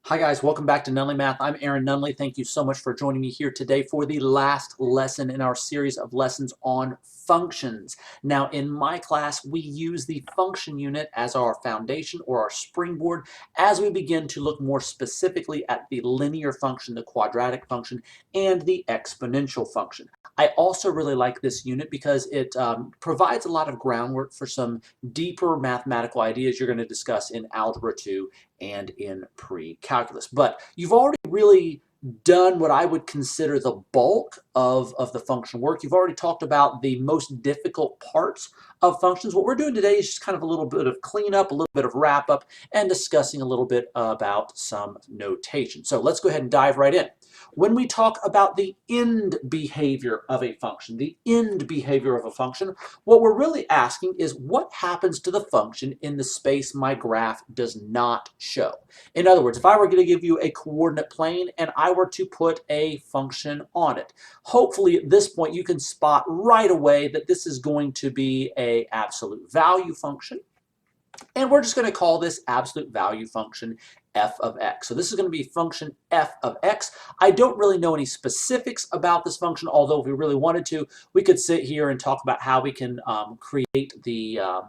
Hi guys, welcome back to Nunley Math. I'm Aaron Nunley. Thank you so much for joining me here today for the last lesson in our series of lessons on functions. Now in my class, we use the function unit as our foundation or our springboard as we begin to look more specifically at the linear function, the quadratic function, and the exponential function. I also really like this unit because it provides a lot of groundwork for some deeper mathematical ideas you're going to discuss in Algebra 2 and in pre-calculus. But you've already really done what I would consider the bulk of the function work. You've already talked about the most difficult parts of functions. What we're doing today is just kind of a little bit of cleanup, a little bit of wrap up, and discussing a little bit about some notation. So let's go ahead and dive right in. When we talk about the end behavior of a function, what we're really asking is what happens to the function in the space my graph does not show. In other words, if I were going to give you a coordinate plane and I were to put a function on it, hopefully at this point you can spot right away that this is going to be an absolute value function. And we're just going to call this absolute value function f of x. So this is going to be function f of x. I don't really know any specifics about this function, although if we really wanted to, we could sit here and talk about how we can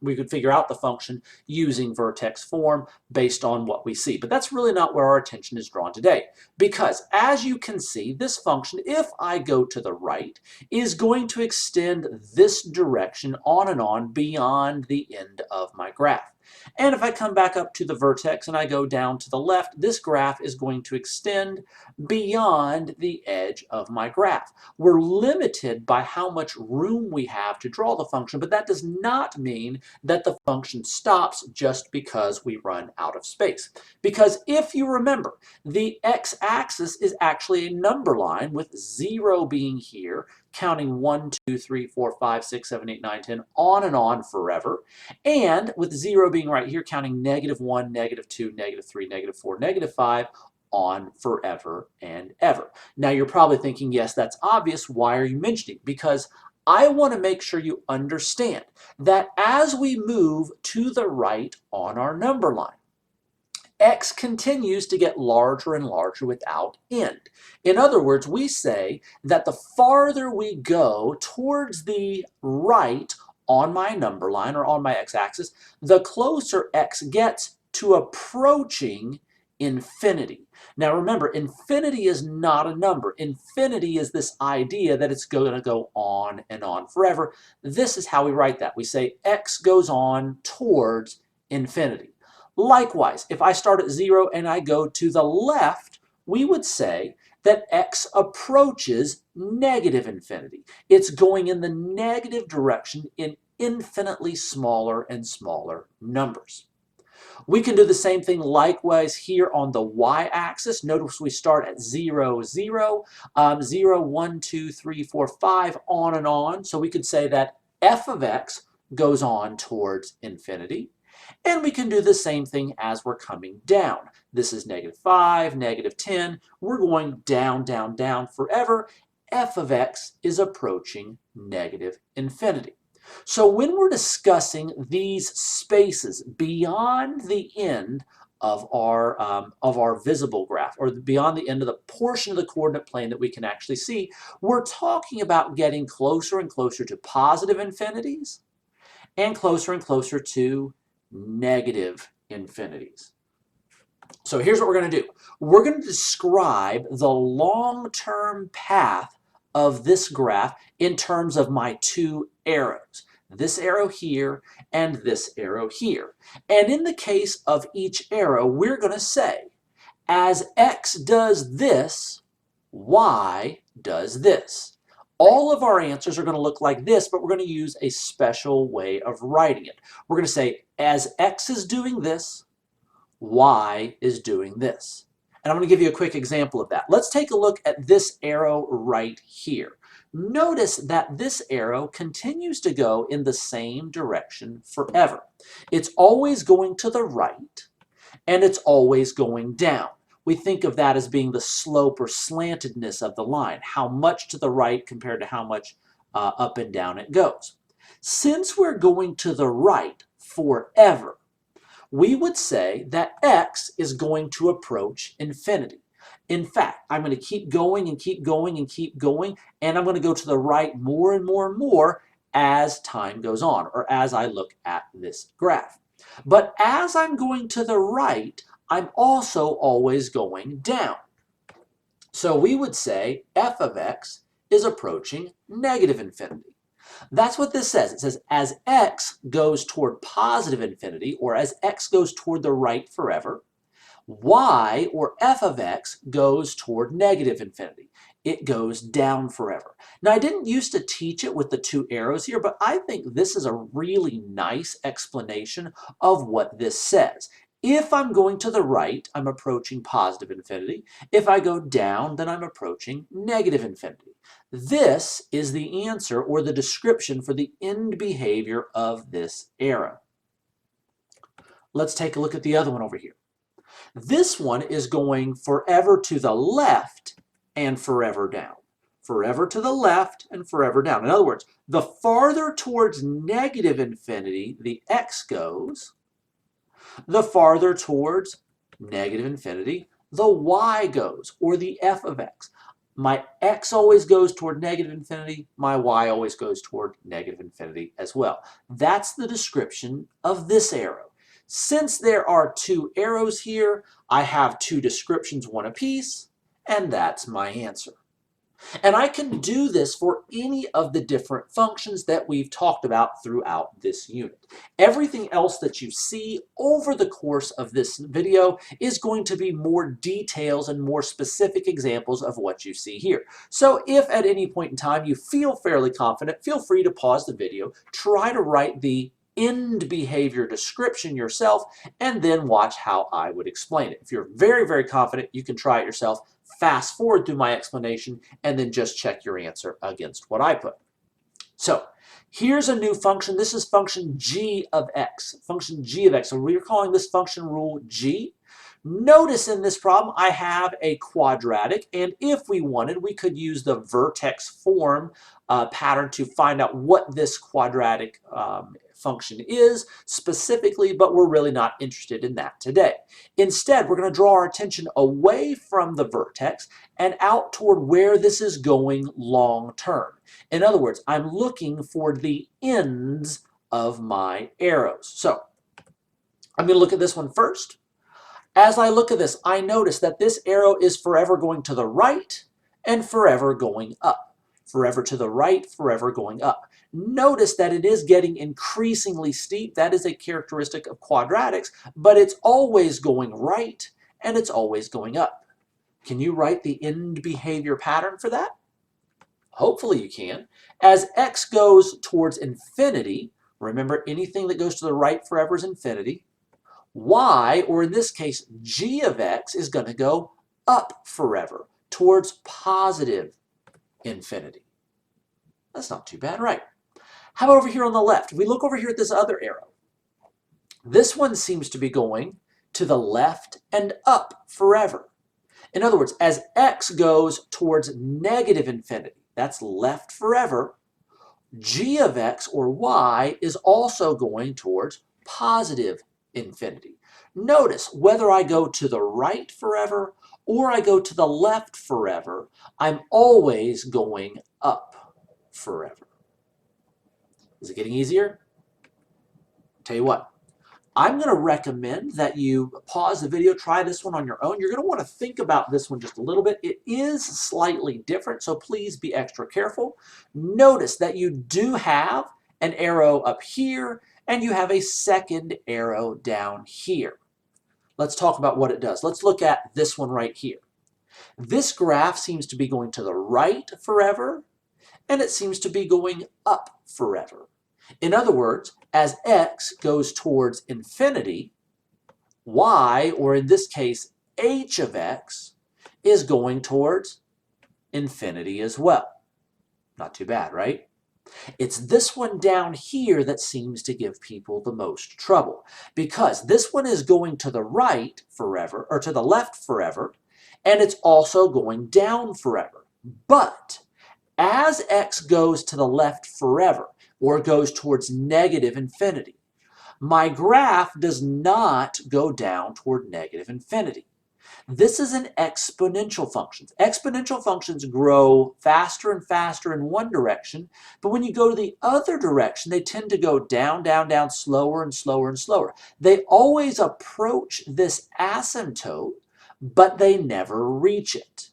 we could figure out the function using vertex form based on what we see. But that's really not where our attention is drawn today. Because as you can see, this function, if I go to the right, is going to extend this direction on and on beyond the end of my graph. And if I come back up to the vertex and I go down to the left, this graph is going to extend beyond the edge of my graph. We're limited by how much room we have to draw the function, but that does not mean that the function stops just because we run out of space. Because if you remember, the x-axis is actually a number line with 0 being here, counting 1, 2, 3, 4, 5, 6, 7, 8, 9, 10, on and on forever. And with 0 being right here, counting -1, -2, -3, -4, -5, on forever and ever. Now you're probably thinking, yes, that's obvious. Why are you mentioning? Because I want to make sure you understand that as we move to the right on our number line, x continues to get larger and larger without end. In other words, we say that the farther we go towards the right on my number line or on my x-axis, the closer x gets to approaching infinity. Now remember, infinity is not a number. Infinity is this idea that it's going to go on and on forever. This is how we write that. We say x goes on towards infinity. Likewise, if I start at 0 and I go to the left, we would say that x approaches negative infinity. It's going in the negative direction in infinitely smaller and smaller numbers. We can do the same thing likewise here on the y-axis. Notice we start at 0, 0, 0, 1, 2, 3, 4, 5, on and on. So we could say that f of x goes on towards infinity. And we can do the same thing as we're coming down. This is -5, -10. We're going down, down, down forever. F of x is approaching negative infinity. So when we're discussing these spaces beyond the end of our visible graph, or beyond the end of the portion of the coordinate plane that we can actually see, we're talking about getting closer and closer to positive infinities and closer to negative infinities. So here's what we're going to do. We're going to describe the long-term path of this graph in terms of my two arrows. This arrow here and this arrow here. And in the case of each arrow, we're going to say, as x does this, y does this. All of our answers are going to look like this, but we're going to use a special way of writing it. We're going to say, as x is doing this, y is doing this. And I'm going to give you a quick example of that. Let's take a look at this arrow right here. Notice that this arrow continues to go in the same direction forever. It's always going to the right, and it's always going down. We think of that as being the slope or slantedness of the line, how much to the right compared to how much up and down it goes. Since we're going to the right forever, we would say that x is going to approach infinity. In fact, I'm going to keep going and keep going and keep going, and I'm going to go to the right more and more and more as time goes on, or as I look at this graph. But as I'm going to the right, I'm also always going down. So we would say f of x is approaching negative infinity. That's what this says. It says as x goes toward positive infinity, or as x goes toward the right forever, y, or f of x, goes toward negative infinity. It goes down forever. Now, I didn't used to teach it with the two arrows here, but I think this is a really nice explanation of what this says. If I'm going to the right, I'm approaching positive infinity. If I go down, then I'm approaching negative infinity. This is the answer, or the description, for the end behavior of this arrow. Let's take a look at the other one over here. This one is going forever to the left and forever down. Forever to the left and forever down. In other words, the farther towards negative infinity the x goes, the farther towards negative infinity the y goes, or the f of x. My x always goes toward negative infinity. My y always goes toward negative infinity as well. That's the description of this arrow. Since there are two arrows here, I have two descriptions, one apiece, and that's my answer. And I can do this for any of the different functions that we've talked about throughout this unit. Everything else that you see over the course of this video is going to be more details and more specific examples of what you see here. So if at any point in time you feel fairly confident, feel free to pause the video, try to write the end behavior description yourself, and then watch how I would explain it. If you're very, very confident, you can try it yourself, fast forward through my explanation, and then just check your answer against what I put. So here's a new function. This is function g of x. Function g of x. So we're calling this function rule g. Notice in this problem I have a quadratic, and if we wanted, we could use the vertex form pattern to find out what this quadratic function is specifically, but we're really not interested in that today. Instead, we're going to draw our attention away from the vertex and out toward where this is going long term. In other words, I'm looking for the ends of my arrows. So I'm going to look at this one first. As I look at this, I notice that this arrow is forever going to the right and forever going up. Forever to the right, forever going up. Notice that it is getting increasingly steep. That is a characteristic of quadratics, but it's always going right and it's always going up. Can you write the end behavior pattern for that? Hopefully you can. As x goes towards infinity, remember anything that goes to the right forever is infinity, y, or in this case g of x, is going to go up forever towards positive infinity. That's not too bad, right? How about over here on the left? If we look over here at this other arrow, this one seems to be going to the left and up forever. In other words, as x goes towards negative infinity, that's left forever, g of x, or y, is also going towards positive infinity. Notice whether I go to the right forever or I go to the left forever, I'm always going up forever. Is it getting easier? Tell you what, I'm going to recommend that you pause the video, try this one on your own. You're going to want to think about this one just a little bit. It is slightly different, so please be extra careful. Notice that you do have an arrow up here and you have a second arrow down here. Let's talk about what it does. Let's look at this one right here. This graph seems to be going to the right forever, and it seems to be going up forever. In other words, as x goes towards infinity, y, or in this case h of x, is going towards infinity as well. Not too bad, right? It's this one down here that seems to give people the most trouble, because this one is going to the right forever, or to the left forever, and it's also going down forever. But as x goes to the left forever, or goes towards negative infinity, My graph does not go down toward negative infinity. This is an exponential function. Exponential functions grow faster and faster in one direction, but when you go to the other direction, they tend to go down, down, down, slower and slower and slower. They always approach this asymptote, but they never reach it.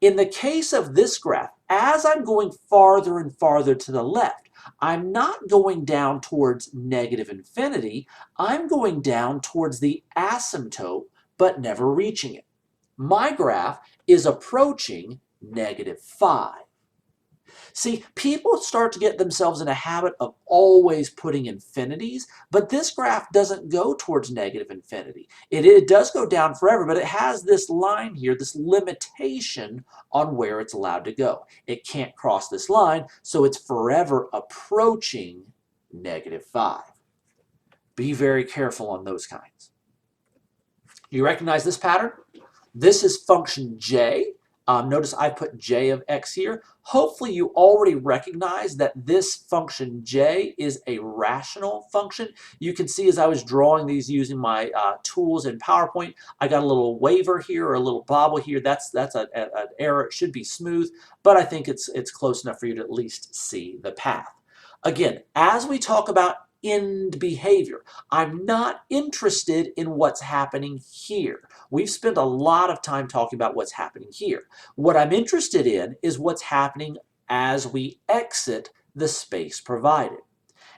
In the case of this graph, as I'm going farther and farther to the left, I'm not going down towards negative infinity, I'm going down towards the asymptote, but never reaching it. My graph is approaching -5. See, people start to get themselves in a habit of always putting infinities, but this graph doesn't go towards negative infinity. It does go down forever, but it has this line here, this limitation on where it's allowed to go. It can't cross this line, so it's forever approaching -5. Be very careful on those kinds. You recognize this pattern? This is function j. Notice I put j of x here. Hopefully you already recognize that this function j is a rational function. You can see as I was drawing these using my tools in PowerPoint, I got a little waver here or a little bobble here. That's an error. It should be smooth, but I think it's close enough for you to at least see the path. Again, as we talk about end behavior, I'm not interested in what's happening here. We've spent a lot of time talking about what's happening here. What I'm interested in is what's happening as we exit the space provided.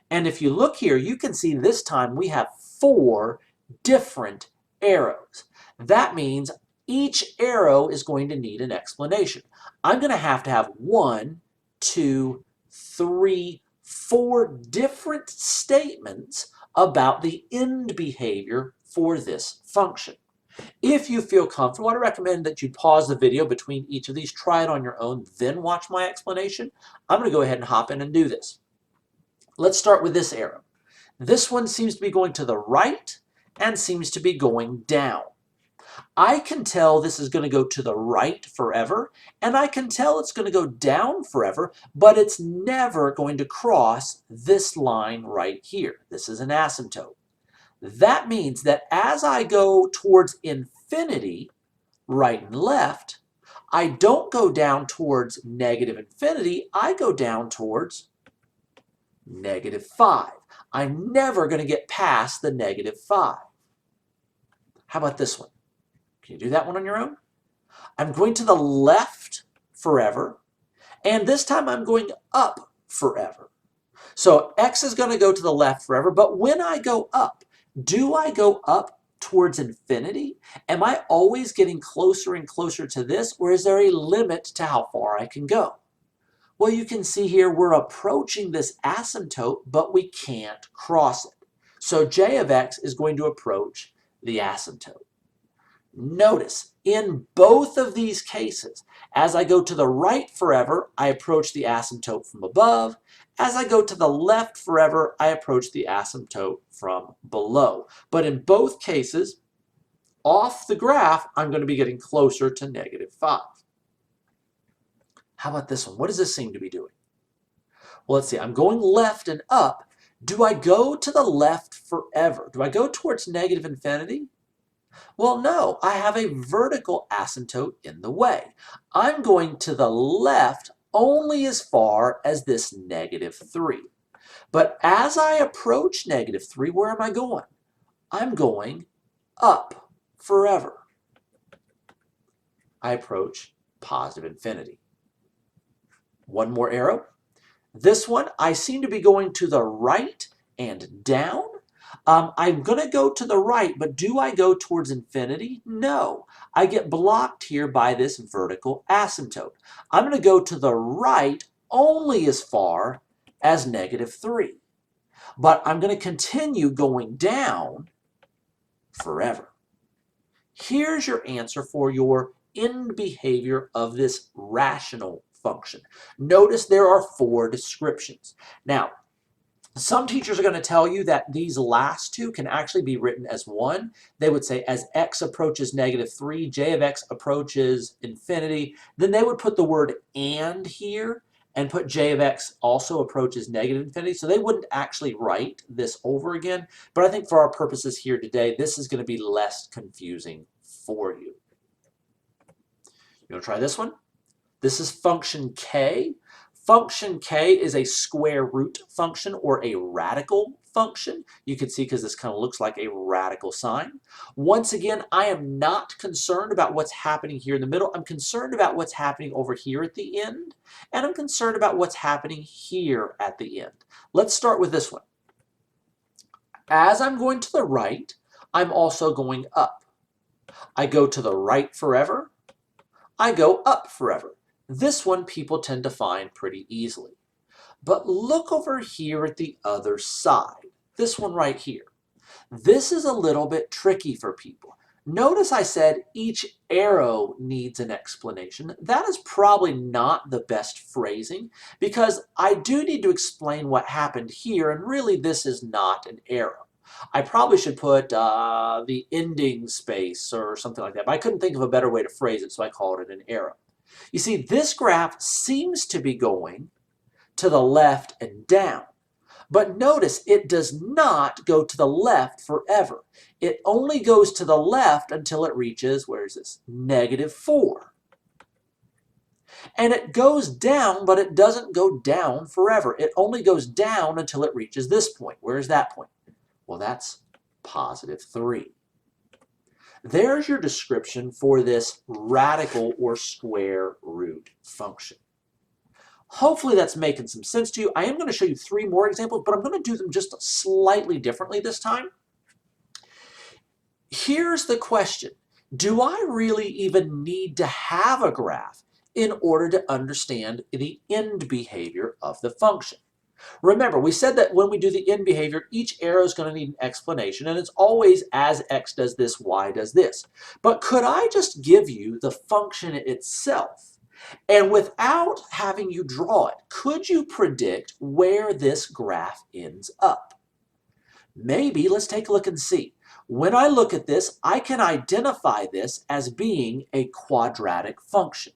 And if you look here, you can see this time we have 4 different arrows. That means each arrow is going to need an explanation. I'm going to have 1, 2, 3, 4 different statements about the end behavior for this function. If you feel comfortable, I recommend that you pause the video between each of these, try it on your own, then watch my explanation. I'm going to go ahead and hop in and do this. Let's start with this arrow. This one seems to be going to the right and seems to be going down. I can tell this is going to go to the right forever, and I can tell it's going to go down forever, but it's never going to cross this line right here. This is an asymptote. That means that as I go towards infinity, right and left, I don't go down towards negative infinity, I go down towards -5. I'm never going to get past the -5. How about this one? Can you do that one on your own? I'm going to the left forever, and this time I'm going up forever. So x is going to go to the left forever, but when I go up, do I go up towards infinity? Am I always getting closer and closer to this, or is there a limit to how far I can go? Well, you can see here we're approaching this asymptote, but we can't cross it. So j of x is going to approach the asymptote. Notice, in both of these cases, as I go to the right forever, I approach the asymptote from above. As I go to the left forever, I approach the asymptote from below. But in both cases, off the graph, I'm going to be getting closer to -5. How about this one? What does this seem to be doing? Well, let's see. I'm going left and up. Do I go to the left forever? Do I go towards negative infinity? Well, no, I have a vertical asymptote in the way. I'm going to the left only as far as this -3. But as I approach -3, where am I going? I'm going up forever. I approach positive infinity. One more arrow. This one, I seem to be going to the right and down. I'm going to go to the right, but do I go towards infinity? No. I get blocked here by this vertical asymptote. I'm going to go to the right only as far as -3. But I'm going to continue going down forever. Here's your answer for your end behavior of this rational function. Notice there are 4 descriptions. Now, some teachers are going to tell you that these last 2 can actually be written as one. They would say as x approaches -3, j of x approaches infinity. Then they would put the word and here, and put j of x also approaches negative infinity. So they wouldn't actually write this over again. But I think for our purposes here today, this is going to be less confusing for you. You want to try this one? This is function k. Function k is a square root function or a radical function. You can see because this kind of looks like a radical sign. Once again, I am not concerned about what's happening here in the middle. I'm concerned about what's happening over here at the end, and I'm concerned about what's happening here at the end. Let's start with this one. As I'm going to the right, I'm also going up. I go to the right forever. I go up forever. This one people tend to find pretty easily. But look over here at the other side. This one right here. This is a little bit tricky for people. Notice I said each arrow needs an explanation. That is probably not the best phrasing because I do need to explain what happened here, and really this is not an arrow. I probably should put the ending space or something like that, but I couldn't think of a better way to phrase it, so I called it an arrow. You see, this graph seems to be going to the left and down. But notice it does not go to the left forever. It only goes to the left until it reaches, where is this? -4. And it goes down, but it doesn't go down forever. It only goes down until it reaches this point. Where is that point? Well, that's +3. There's your description for this radical or square root function. Hopefully that's making some sense to you. I am going to show you 3 more examples, but I'm going to do them just slightly differently this time. Here's the question. Do I really even need to have a graph in order to understand the end behavior of the function? Remember, we said that when we do the end behavior, each arrow is going to need an explanation, and it's always as x does this, y does this. But could I just give you the function itself? And without having you draw it, could you predict where this graph ends up? Maybe. Let's take a look and see. When I look at this, I can identify this as being a quadratic function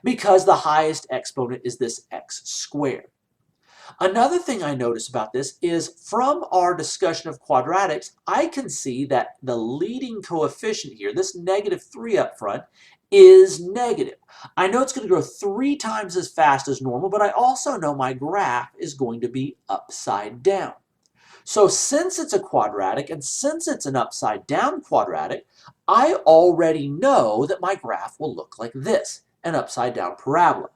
because the highest exponent is this x squared. Another thing I notice about this is from our discussion of quadratics, I can see that the leading coefficient here, this -3 up front, is negative. I know it's going to grow 3 times as fast as normal, but I also know my graph is going to be upside down. So since it's a quadratic and since it's an upside down quadratic, I already know that my graph will look like this, an upside down parabola.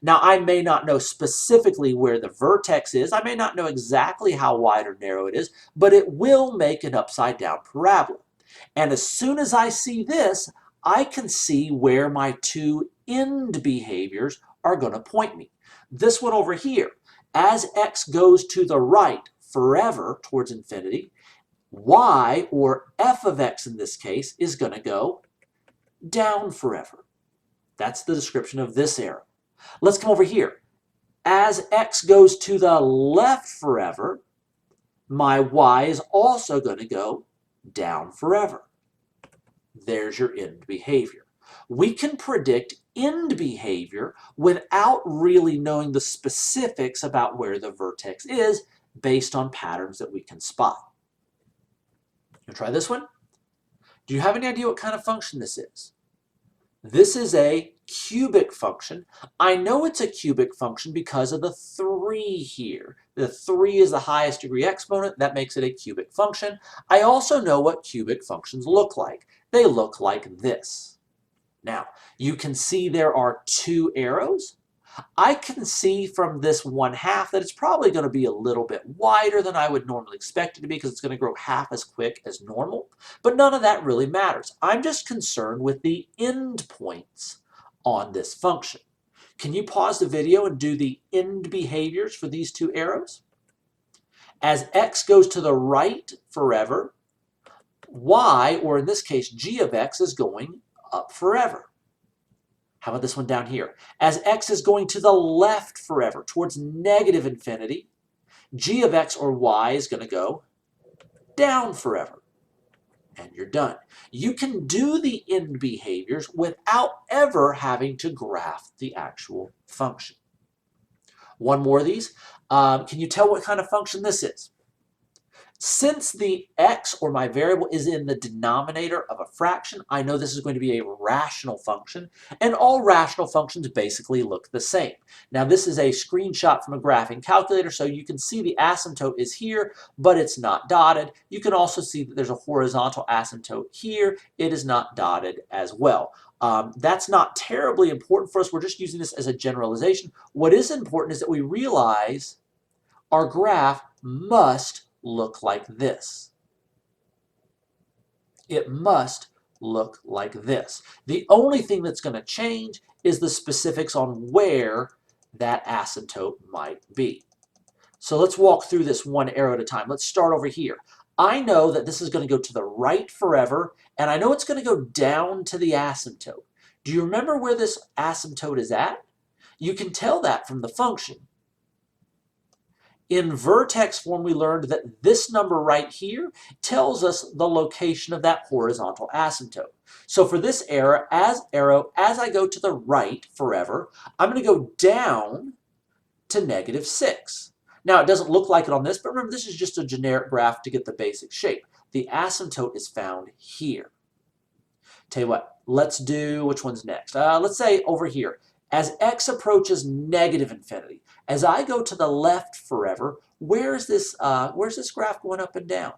Now, I may not know specifically where the vertex is. I may not know exactly how wide or narrow it is, but it will make an upside down parabola. And as soon as I see this, I can see where my 2 end behaviors are going to point me. This one over here, as x goes to the right forever towards infinity, y, or f of x in this case, is going to go down forever. That's the description of this arrow. Let's come over here. As x goes to the left forever, my y is also going to go down forever. There's your end behavior. We can predict end behavior without really knowing the specifics about where the vertex is based on patterns that we can spot. You try this one? Do you have any idea what kind of function this is? This is a cubic function. I know it's a cubic function because of the 3 here. The 3 is the highest degree exponent. That makes it a cubic function. I also know what cubic functions look like. They look like this. Now, you can see there are 2 arrows. I can see from this 1/2 that it's probably going to be a little bit wider than I would normally expect it to be because it's going to grow half as quick as normal. But none of that really matters. I'm just concerned with the end points on this function. Can you pause the video and do the end behaviors for these 2 arrows? As x goes to the right forever, y, or in this case g of x, is going up forever. How about this one down here? As x is going to the left forever, towards negative infinity, g of x, or y, is going to go down forever. And you're done. You can do the end behaviors without ever having to graph the actual function. One more of these. Can you tell what kind of function this is? Since the x, or my variable, is in the denominator of a fraction, I know this is going to be a rational function, and all rational functions basically look the same. Now this is a screenshot from a graphing calculator, so you can see the asymptote is here, but it's not dotted. You can also see that there's a horizontal asymptote here. It is not dotted as well. That's not terribly important for us. We're just using this as a generalization. What is important is that we realize our graph must look like this. It must look like this. The only thing that's going to change is the specifics on where that asymptote might be. So let's walk through this one arrow at a time. Let's start over here. I know that this is going to go to the right forever, and I know it's going to go down to the asymptote. Do you remember where this asymptote is at? You can tell that from the function. In vertex form, we learned that this number right here tells us the location of that horizontal asymptote. So for this arrow, as I go to the right forever, I'm going to go down to -6. Now, it doesn't look like it on this, but remember, this is just a generic graph to get the basic shape. The asymptote is found here. Tell you what, let's do, which one's next? Let's say over here. As x approaches -infinity, as I go to the left forever, where's this graph going up and down?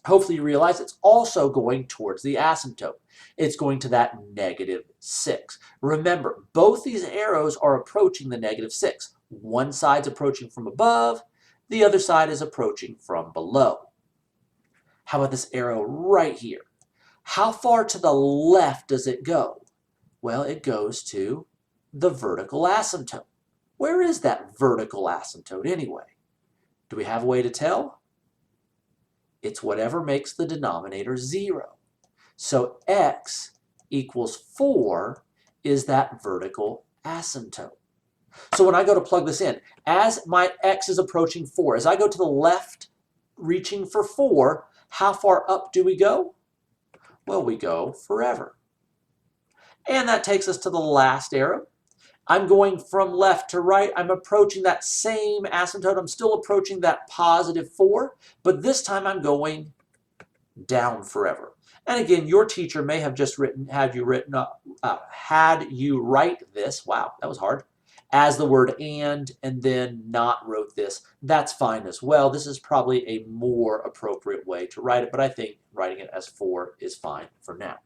Hopefully you realize it's also going towards the asymptote. It's going to that -6. Remember, both these arrows are approaching the -6. One side's approaching from above, the other side is approaching from below. How about this arrow right here? How far to the left does it go? Well, it goes to the vertical asymptote. Where is that vertical asymptote anyway? Do we have a way to tell? It's whatever makes the denominator 0. So x equals 4 is that vertical asymptote. So when I go to plug this in, as my x is approaching 4, as I go to the left reaching for 4, how far up do we go? Well, we go forever. And that takes us to the last arrow. I'm going from left to right. I'm approaching that same asymptote. I'm still approaching that +4, but this time I'm going down forever. And again, your teacher may have just had you write this. Wow, that was hard. As the word and then not wrote this. That's fine as well. This is probably a more appropriate way to write it, but I think writing it as 4 is fine for now.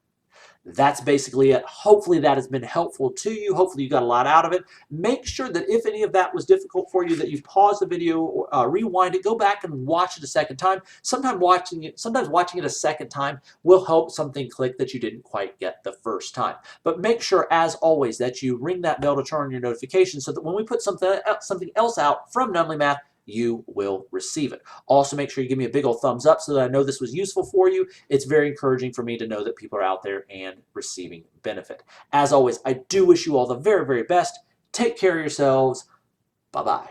That's basically it. Hopefully that has been helpful to you. Hopefully you got a lot out of it. Make sure that if any of that was difficult for you, that you pause the video, rewind it, go back and watch it a second time. Sometimes watching it a second time will help something click that you didn't quite get the first time. But make sure, as always, that you ring that bell to turn on your notifications so that when we put something else out from Numbly Math, you will receive it. Also, make sure you give me a big old thumbs up so that I know this was useful for you. It's very encouraging for me to know that people are out there and receiving benefit. As always, I do wish you all the very, very best. Take care of yourselves. Bye-bye.